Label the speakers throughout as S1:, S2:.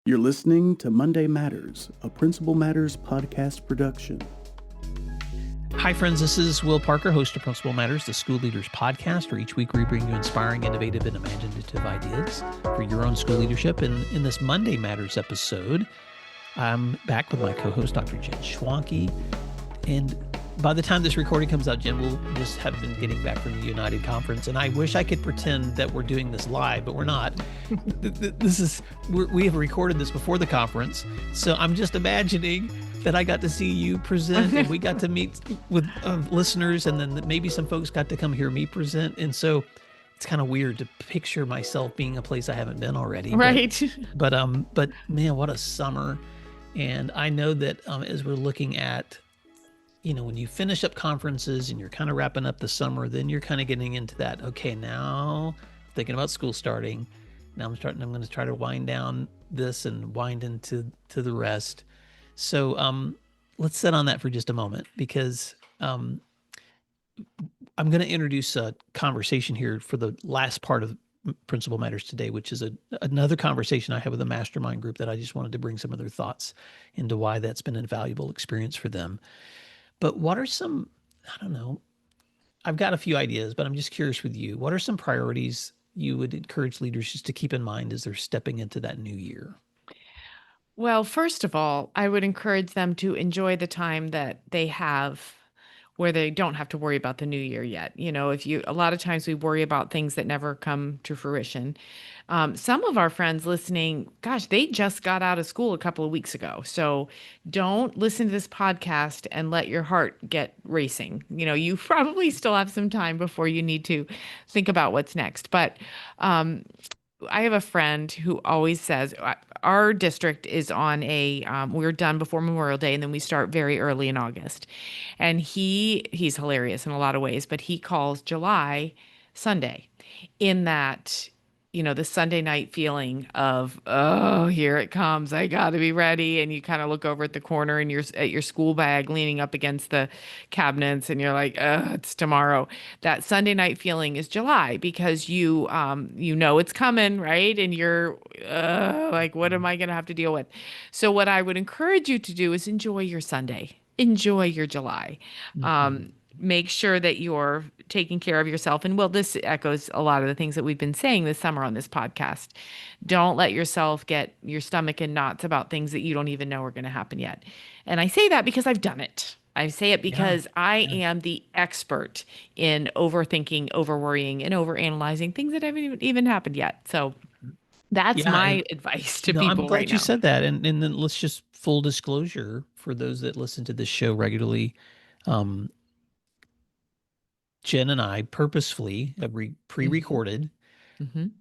S1: You're listening to Monday Matters, a Principal Matters podcast production.
S2: Hi, friends. This is Will Parker, host of Principal Matters, the School Leaders Podcast, where each week we bring you inspiring, innovative, and imaginative ideas for your own school leadership. And in this Monday Matters episode, I'm back with my co-host, Dr. Jen Schwanke. And by the time this recording comes out, Jen will just have been getting back from the United Conference. And I wish I could pretend that we're doing this live, but we're not. We have recorded this before the conference. So I'm just imagining that I got to see you present and we got to meet with listeners, and then maybe some folks got to come hear me present. And so it's kind of weird to picture myself being a place I haven't been already.
S3: Right.
S2: But man, what a summer. And I know that as we're looking at, when you finish up conferences and you're kind of wrapping up the summer, then you're kind of getting into that, okay, now thinking about school starting. Now I'm going to try to wind down this and wind into the rest. So let's sit on that for just a moment, because I'm going to introduce a conversation here for the last part of Principal Matters today, which is another conversation I have with a mastermind group that I just wanted to bring some of their thoughts into why that's been a valuable experience for them. But what are some, I've got a few ideas, but I'm just curious with you. What are some priorities you would encourage leaders just to keep in mind as they're stepping into that new year?
S3: Well, first of all, I would encourage them to enjoy the time that they have where they don't have to worry about the new year yet. A lot of times we worry about things that never come to fruition. Some of our friends listening, gosh, they just got out of school a couple of weeks ago. So don't listen to this podcast and let your heart get racing. You probably still have some time before you need to think about what's next. But I have a friend who always says our district is on we're done before Memorial Day, and then we start very early in August. And he's hilarious in a lot of ways, but he calls July Sunday, in that, the Sunday night feeling of, oh, here it comes, I got to be ready. And you kind of look over at the corner and you're at your school bag leaning up against the cabinets, and you're like, it's tomorrow. That Sunday night feeling is July, because you it's coming, right? And you're like, what am I going to have to deal with? So what I would encourage you to do is enjoy your Sunday, enjoy your July. Make sure that you're taking care of yourself. And this echoes a lot of the things that we've been saying this summer on this podcast. Don't let yourself get your stomach in knots about things that you don't even know are going to happen yet. And I say that because I've done it. I say it because I am the expert in overthinking, overworrying, and overanalyzing things that haven't even happened yet. So that's my advice to people
S2: I'm glad
S3: right
S2: you
S3: now.
S2: said that. And then let's just full disclosure for those that listen to this show regularly. Jen and I purposefully have pre-recorded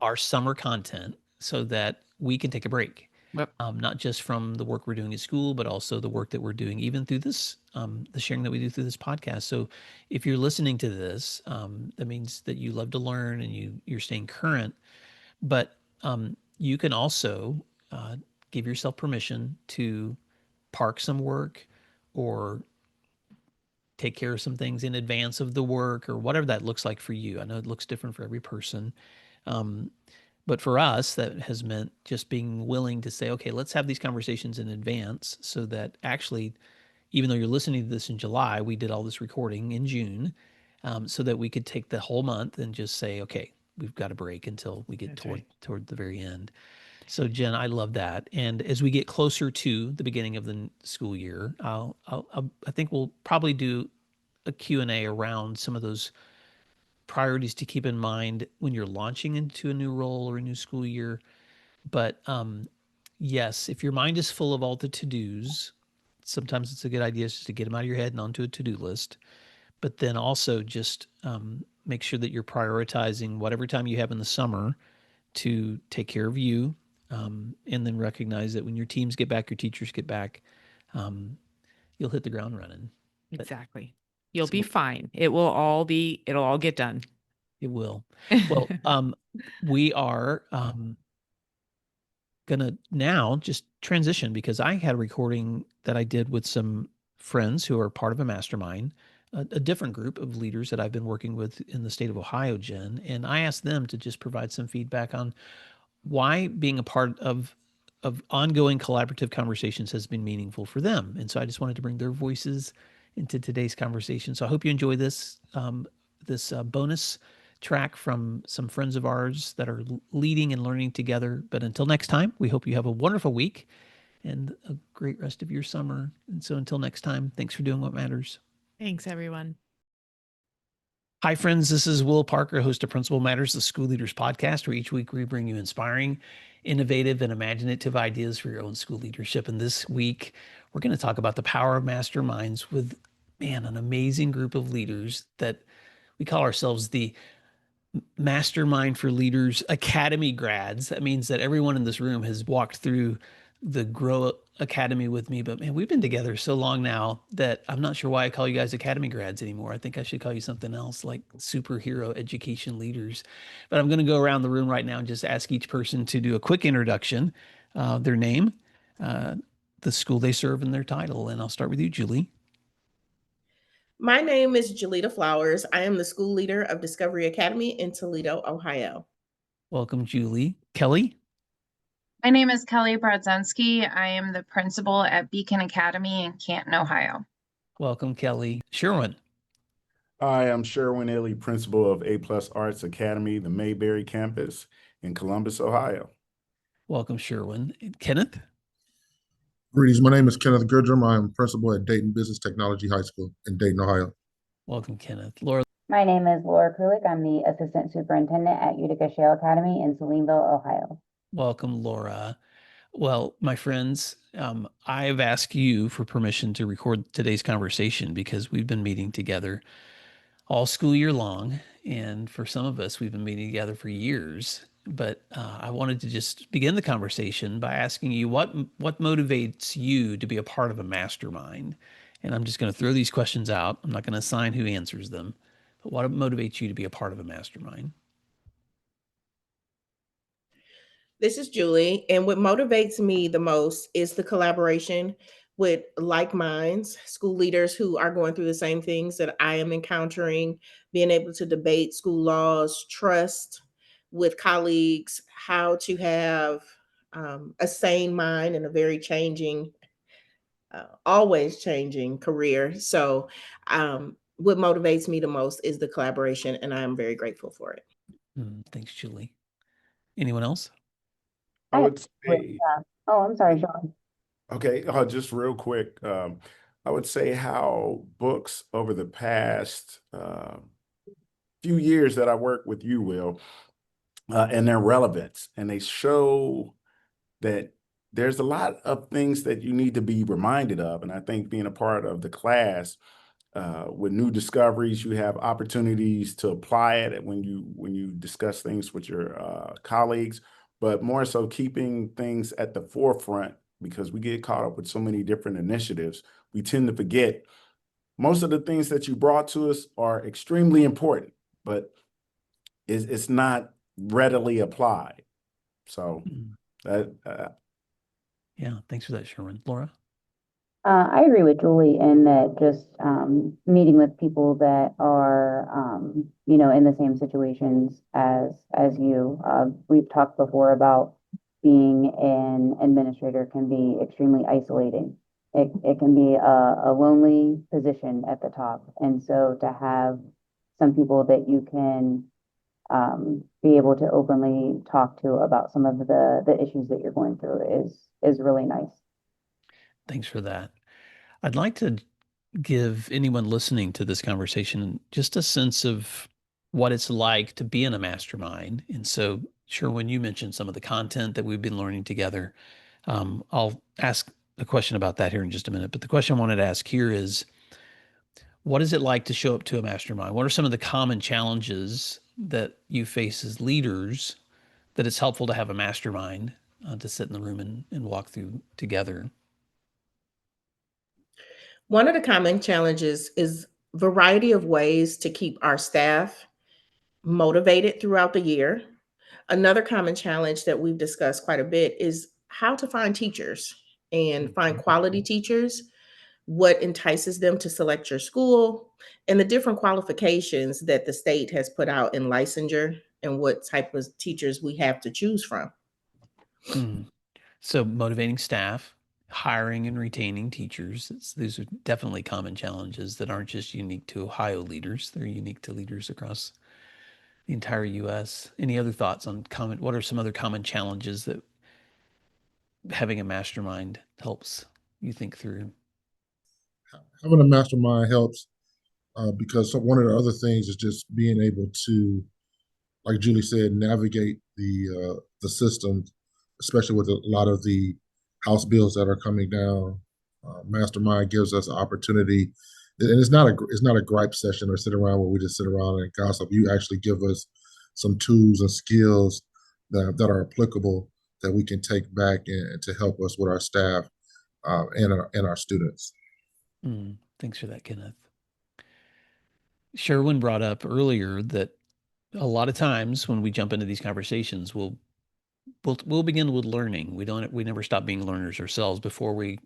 S2: our summer content so that we can take a break.
S3: Yep.
S2: Not just from the work we're doing at school, but also the work that we're doing even through this, the sharing that we do through this podcast. So if you're listening to this, that means that you love to learn and you're staying current. But you can also give yourself permission to park some work or take care of some things in advance of the work, or whatever that looks like for you. I know it looks different for every person. But for us, that has meant just being willing to say, okay, let's have these conversations in advance, so that actually, even though you're listening to this in July, we did all this recording in June, so that we could take the whole month and just say, okay, we've got a break until we get toward the very end. So Jen, I love that. And as we get closer to the beginning of the school year, I think we'll probably do a Q&A around some of those priorities to keep in mind when you're launching into a new role or a new school year. But yes, if your mind is full of all the to-dos, sometimes it's a good idea just to get them out of your head and onto a to-do list. But then also just make sure that you're prioritizing whatever time you have in the summer to take care of you. And then recognize that when your teams get back, your teachers get back, you'll hit the ground running.
S3: Exactly. You'll be fine. It'll all get done.
S2: It will. Well, we are going to now just transition, because I had a recording that I did with some friends who are part of a mastermind, a different group of leaders that I've been working with in the state of Ohio, Jen. And I asked them to just provide some feedback on why being a part of of ongoing collaborative conversations has been meaningful for them. And so I just wanted to bring their voices into today's conversation. So I hope you enjoy this bonus track from some friends of ours that are leading and learning together. But until next time, we hope you have a wonderful week and a great rest of your summer. And so until next time, thanks for doing what matters.
S3: Thanks, everyone.
S2: Hi, friends. This is Will Parker, host of Principal Matters, the School Leaders Podcast, where each week we bring you inspiring, innovative, and imaginative ideas for your own school leadership. And this week, we're going to talk about the power of masterminds with, an amazing group of leaders that we call ourselves the Mastermind for Leaders Academy grads. That means that everyone in this room has walked through the Grow Academy with me, but man, we've been together so long now that I'm not sure why I call you guys Academy grads anymore. I think I should call you something else, like superhero education leaders. But I'm going to go around the room right now and just ask each person to do a quick introduction, their name, the school they serve, and their title. And I'll start with you, Julie.
S4: My name is Julieta Flowers. I am the school leader of Discovery Academy in Toledo, Ohio.
S2: Welcome, Julie. Kelly.
S5: My name is Kelly Brodzenski. I am the principal at Beacon Academy in Canton, Ohio.
S2: Welcome, Kelly. Sherwin.
S6: Hi, I'm Sherwin Ely, principal of A+ Arts Academy, the Mayberry campus in Columbus, Ohio.
S2: Welcome, Sherwin. Kenneth.
S7: Greetings. My name is Kenneth Goodrum. I am principal at Dayton Business Technology High School in Dayton, Ohio.
S2: Welcome, Kenneth. Laura.
S8: My name is Laura Krulik. I'm the assistant superintendent at Utica Shale Academy in Toledo, Ohio.
S2: Welcome, Laura. Well, my friends, I've asked you for permission to record today's conversation because we've been meeting together all school year long. And for some of us, we've been meeting together for years. But I wanted to just begin the conversation by asking you what motivates you to be a part of a mastermind? And I'm just going to throw these questions out. I'm not going to assign who answers them. But what motivates you to be a part of a mastermind?
S4: This is Julie, and what motivates me the most is the collaboration with like minds, school leaders who are going through the same things that I am encountering, being able to debate school laws, trust with colleagues, how to have a sane mind in a very changing, always changing career. So what motivates me the most is the collaboration, and I am very grateful for it.
S2: Thanks, Julie. Anyone else?
S6: I would say,
S8: Oh, I'm sorry, Sean.
S6: okay, just real quick. I would say how books over the past few years that I work with you, Will, and their relevance, and they show that there's a lot of things that you need to be reminded of. And I think being a part of the class with new discoveries, you have opportunities to apply it when you discuss things with your colleagues, but more so keeping things at the forefront, because we get caught up with so many different initiatives. We tend to forget most of the things that you brought to us are extremely important, but it's not readily applied. So that
S2: Yeah, thanks for that, Sherwin. Laura?
S8: I agree with Julie in that just meeting with people that are, in the same situations as you. We've talked before about being an administrator can be extremely isolating. It can be a lonely position at the top. And so to have some people that you can be able to openly talk to about some of the issues that you're going through is really nice.
S2: Thanks for that. I'd like to give anyone listening to this conversation just a sense of what it's like to be in a mastermind. And so, Sherwin, you mentioned some of the content that we've been learning together. I'll ask a question about that here in just a minute. But the question I wanted to ask here is, what is it like to show up to a mastermind? What are some of the common challenges that you face as leaders that it's helpful to have a mastermind to sit in the room and walk through together?
S4: One of the common challenges is variety of ways to keep our staff motivated throughout the year. Another common challenge that we've discussed quite a bit is how to find teachers and find quality teachers, what entices them to select your school, and the different qualifications that the state has put out in licensure and what type of teachers we have to choose from.
S2: So motivating staff, hiring and retaining teachers. These are definitely common challenges that aren't just unique to Ohio leaders. They're unique to leaders across the entire U.S. Any other thoughts on what are some other common challenges that having a mastermind helps you think through?
S7: Having a mastermind helps because one of the other things is just being able to, like Julie said, navigate the system, especially with a lot of the House bills that are coming down. Mastermind gives us an opportunity, and it's not a gripe session or sit around where we just sit around and gossip. You actually give us some tools and skills that are applicable that we can take back and to help us with our staff and our students.
S2: Thanks for that, Kenneth. Sherwin brought up earlier that a lot of times when we jump into these conversations, we'll begin with learning. We never stop being learners ourselves before we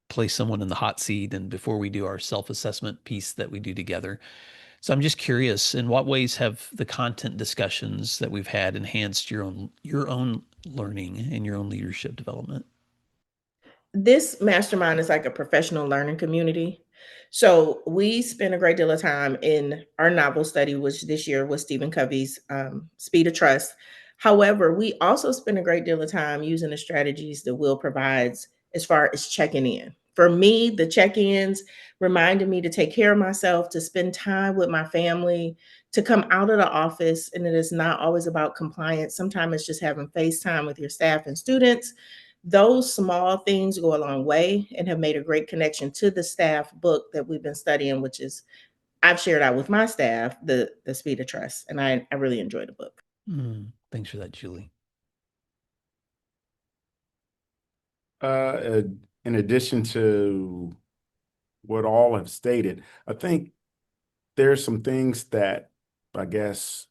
S2: place someone in the hot seat and before we do our self-assessment piece that we do together. So I'm just curious, in what ways have the content discussions that we've had enhanced your own learning and your own leadership development?
S4: This mastermind is like a professional learning community. So we spend a great deal of time in our novel study, which this year was Stephen Covey's Speed of Trust. However, we also spend a great deal of time using the strategies that Will provides as far as checking in. For me, the check-ins reminded me to take care of myself, to spend time with my family, to come out of the office. And it is not always about compliance. Sometimes it's just having FaceTime with your staff and students. Those small things go a long way and have made a great connection to the staff book that we've been studying, which is I've shared out with my staff, the Speed of Trust, and I really enjoy the book.
S2: Thanks for that, Julie.
S6: In addition to what all have stated, I think there's some things that I guess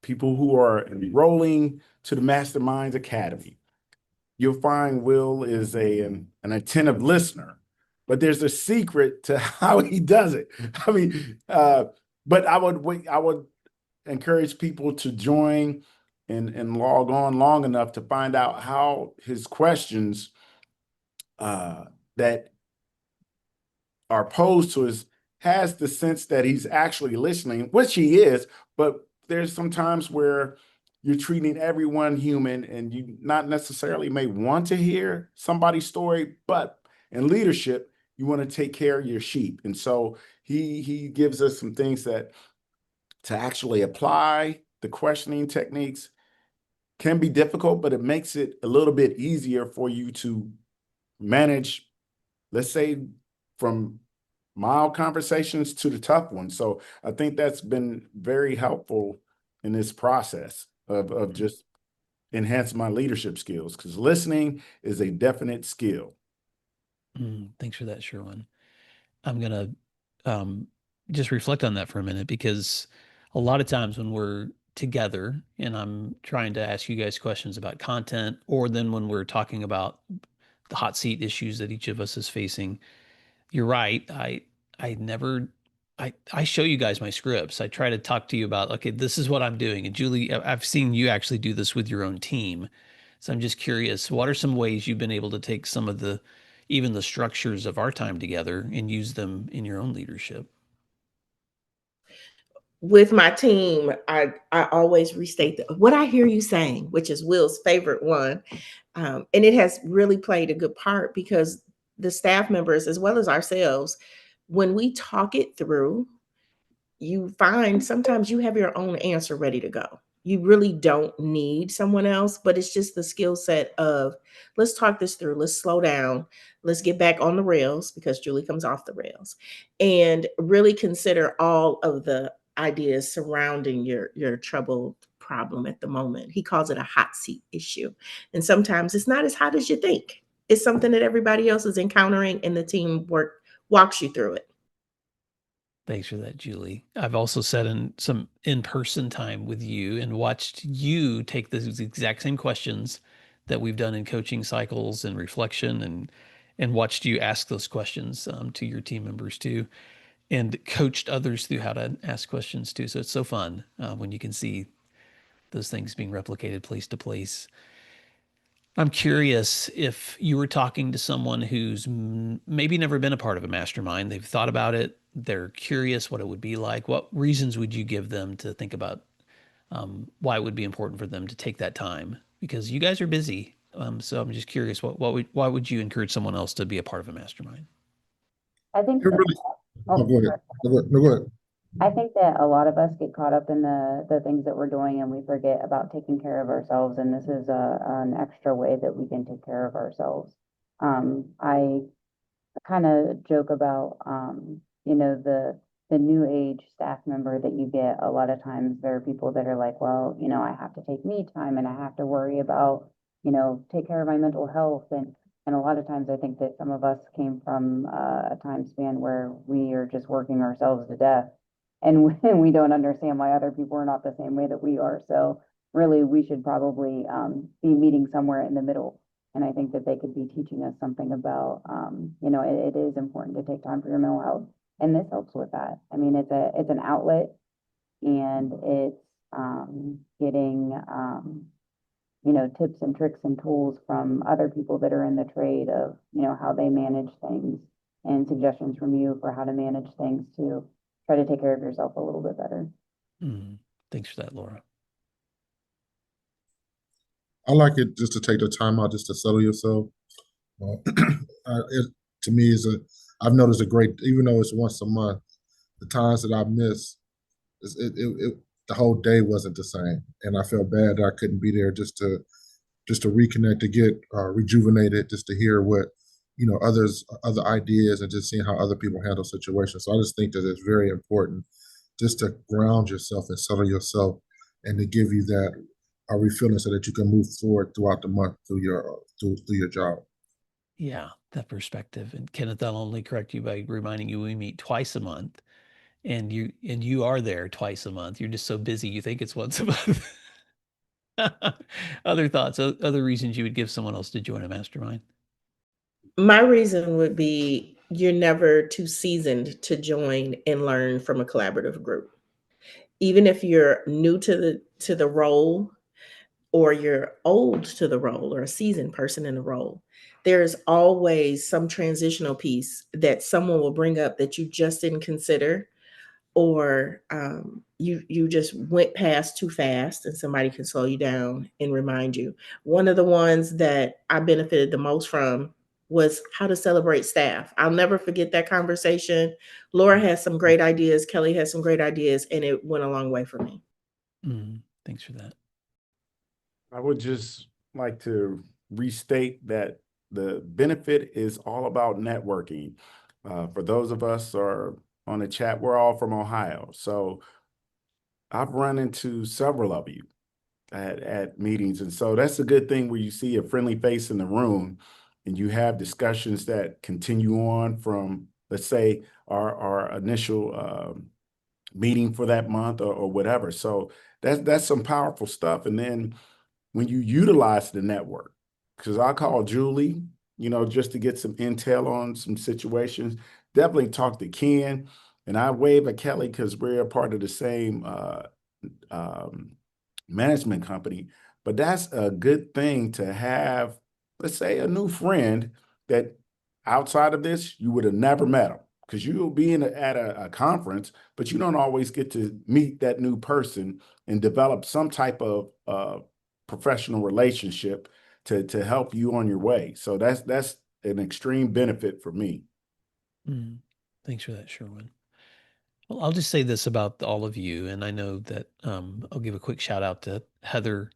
S6: people who are enrolling to the Masterminds Academy, you'll find Will is an attentive listener, but there's a secret to how he does it. I mean, but I would encourage people to join and log on long enough to find out how his questions that are posed to us has the sense that he's actually listening, which he is, but there's some times where you're treating everyone human and you not necessarily may want to hear somebody's story, but in leadership, you want to take care of your sheep. And so he gives us some things that to actually apply the questioning techniques can be difficult, but it makes it a little bit easier for you to manage, let's say, from mild conversations to the tough ones. So I think that's been very helpful in this process of just enhance my leadership skills, because listening is a definite skill.
S2: Thanks for that, Sherwin. I'm going to just reflect on that for a minute, because a lot of times when we're together and I'm trying to ask you guys questions about content, or then when we're talking about the hot seat issues that each of us is facing, you're right. I show you guys my scripts. I try to talk to you about, okay, this is what I'm doing. And Julie, I've seen you actually do this with your own team. So I'm just curious, what are some ways you've been able to take some of even the structures of our time together and use them in your own leadership?
S4: With my team, I always restate what I hear you saying, which is Will's favorite one. And it has really played a good part because the staff members, as well as ourselves, when we talk it through, you find sometimes you have your own answer ready to go. You really don't need someone else, but it's just the skill set of let's talk this through, let's slow down, let's get back on the rails because Julie comes off the rails, and really consider all of the ideas surrounding your troubled problem at the moment. He calls it a hot seat issue. And sometimes it's not as hot as you think. It's something that everybody else is encountering and the team walks you through it.
S2: Thanks for that, Julie. I've also sat in some in-person time with you and watched you take those exact same questions that we've done in coaching cycles and reflection, and watched you ask those questions to your team members too, and coached others through how to ask questions too. So it's so fun when you can see those things being replicated place to place. I'm curious if you were talking to someone who's maybe never been a part of a mastermind, they've thought about it, they're curious what it would be like. What reasons would you give them to think about why it would be important for them to take that time? Because you guys are busy. So I'm just curious, why would you encourage someone else to be a part of a mastermind?
S8: I think
S7: It
S8: that,
S7: really, oh,
S8: oh,
S7: go ahead. No, go ahead.
S8: I think that a lot of us get caught up in the things that we're doing and we forget about taking care of ourselves. And this is an extra way that we can take care of ourselves. I kind of joke about, the new age staff member that you get. A lot of times there are people that are like, well, I have to take me time and I have to worry about, take care of my mental health. And a lot of times I think that some of us came from a time span where we are just working ourselves to death and we don't understand why other people are not the same way that we are. So really, we should probably be meeting somewhere in the middle. And I think that they could be teaching us something about, it is important to take time for your mental health. And this helps with that. I mean, it's an outlet and it's getting, tips and tricks and tools from other people that are in the trade of, how they manage things and suggestions from you for how to manage things to try to take care of yourself a little bit better.
S2: Thanks for that, Laura.
S7: I like it just to take the time out just to settle yourself. It to me I've noticed a great, even though it's once a month, the times that I miss, the whole day wasn't the same, and I felt bad that I couldn't be there just to reconnect, to get rejuvenated, just to hear what other ideas, and just seeing how other people handle situations. So I just think that it's very important just to ground yourself and settle yourself, and to give you that refilling so that you can move forward throughout the month through your job.
S2: Yeah, that perspective. And Kenneth, I'll only correct you by reminding you we meet twice a month, and you are there twice a month. You're just so busy you think it's once a month. Other thoughts, other reasons you would give someone else to join a mastermind?
S4: My reason would be you're never too seasoned to join and learn from a collaborative group. Even if you're new to the role, or you're old to the role, or a seasoned person in the role, there's always some transitional piece that someone will bring up that you just didn't consider, or you just went past too fast, and somebody can slow you down and remind you. One of the ones that I benefited the most from was how to celebrate staff. I'll never forget that conversation. Laura has some great ideas, Kelly has some great ideas, and it went a long way for me.
S2: Thanks for that.
S6: I would just like to restate that the benefit is all about networking. For those of us who are on the chat, we're all from Ohio. So I've run into several of you at meetings. And so that's a good thing, where you see a friendly face in the room and you have discussions that continue on from, let's say, our initial meeting for that month, or whatever. So that's some powerful stuff. And then when you utilize the network, because I call Julie, just to get some intel on some situations. Definitely talk to Ken, and I wave at Kelly because we're a part of the same management company. But that's a good thing to have, let's say, a new friend that outside of this, you would have never met them, because you'll be at a conference, but you don't always get to meet that new person and develop some type of professional relationship to help you on your way. So that's an extreme benefit for me.
S2: Thanks for that, Sherwin. Well, I'll just say this about all of you, and I know that I'll give a quick shout out to Heather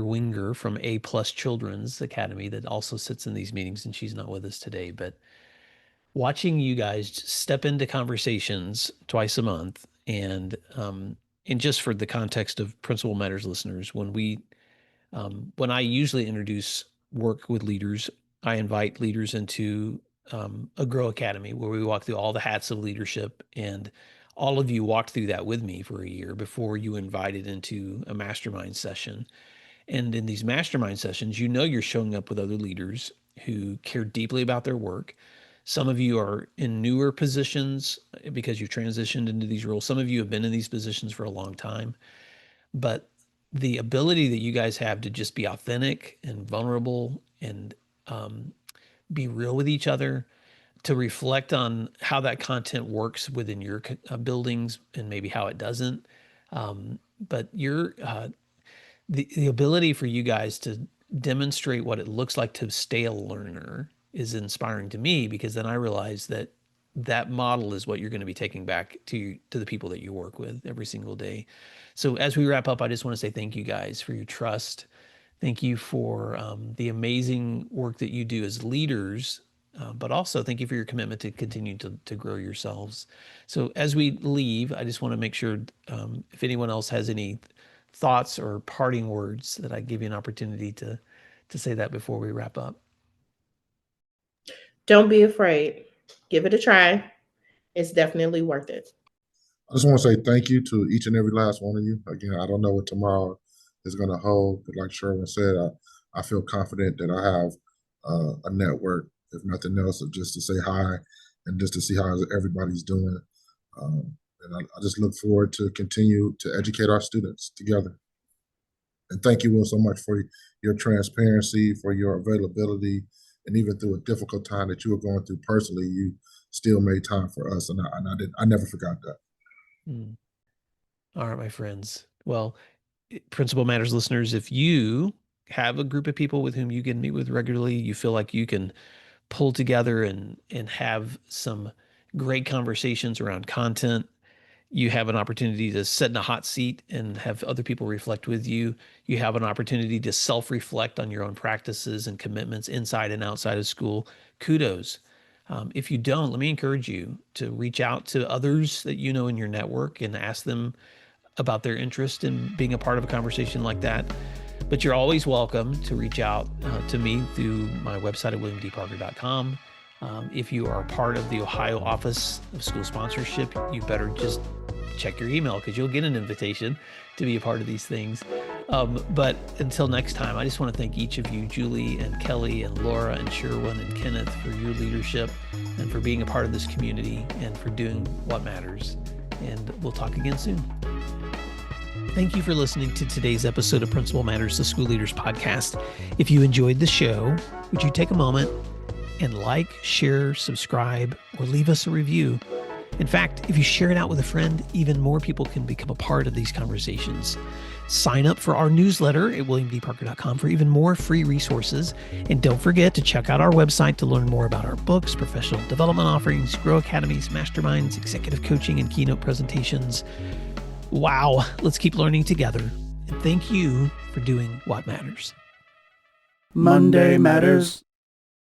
S2: Winger from A Plus Children's Academy that also sits in these meetings, and she's not with us today. But watching you guys step into conversations twice a month, and just for the context of Principal Matters listeners, when I usually introduce work with leaders, I invite leaders into a Grow Academy where we walk through all the hats of leadership, and all of you walked through that with me for a year before you invited into a mastermind session. And in these mastermind sessions, you're showing up with other leaders who care deeply about their work. Some of you are in newer positions because you've transitioned into these roles. Some of you have been in these positions for a long time. But the ability that you guys have to just be authentic and vulnerable and be real with each other, to reflect on how that content works within your buildings and maybe how it doesn't. But the ability for you guys to demonstrate what it looks like to stay a learner is inspiring to me, because then I realize that that model is what you're going to be taking back to the people that you work with every single day. So as we wrap up, I just want to say thank you guys for your trust. Thank you for the amazing work that you do as leaders, but also thank you for your commitment to continue to grow yourselves. So as we leave, I just want to make sure if anyone else has any thoughts or parting words, that I give you an opportunity to say that before we wrap up.
S4: Don't be afraid. Give it a try. It's definitely worth it.
S7: I just want to say thank you to each and every last one of you. Again, I don't know what tomorrow is going to hold, but like Sherwin said, I feel confident that I have a network, if nothing else, of just to say hi and just to see how everybody's doing. And I just look forward to continue to educate our students together. And thank you, Will, so much for your transparency, for your availability, and even through a difficult time that you were going through personally, you still made time for us, and I never forgot that.
S2: All right, my friends. Well, Principal Matters listeners, if you have a group of people with whom you can meet with regularly, you feel like you can pull together and have some great conversations around content, you have an opportunity to sit in a hot seat and have other people reflect with you. You have an opportunity to self-reflect on your own practices and commitments inside and outside of school. Kudos. If you don't, let me encourage you to reach out to others that you know in your network and ask them about their interest in being a part of a conversation like that. But you're always welcome to reach out to me through my website at williamdparker.com. If you are a part of the Ohio Office of School Sponsorship, you better just check your email, because you'll get an invitation to be a part of these things. But until next time, I just want to thank each of you, Julie and Kelly and Laura and Sherwin and Kenneth, for your leadership and for being a part of this community and for doing what matters. And we'll talk again soon. Thank you for listening to today's episode of Principal Matters, the School Leaders Podcast. If you enjoyed the show, would you take a moment and like, share, subscribe, or leave us a review? In fact, if you share it out with a friend, even more people can become a part of these conversations. Sign up for our newsletter at williamdparker.com for even more free resources. And don't forget to check out our website to learn more about our books, professional development offerings, Grow Academies, Masterminds, executive coaching, and keynote presentations. Wow, let's keep learning together. And thank you for doing what matters.
S1: Monday Matters.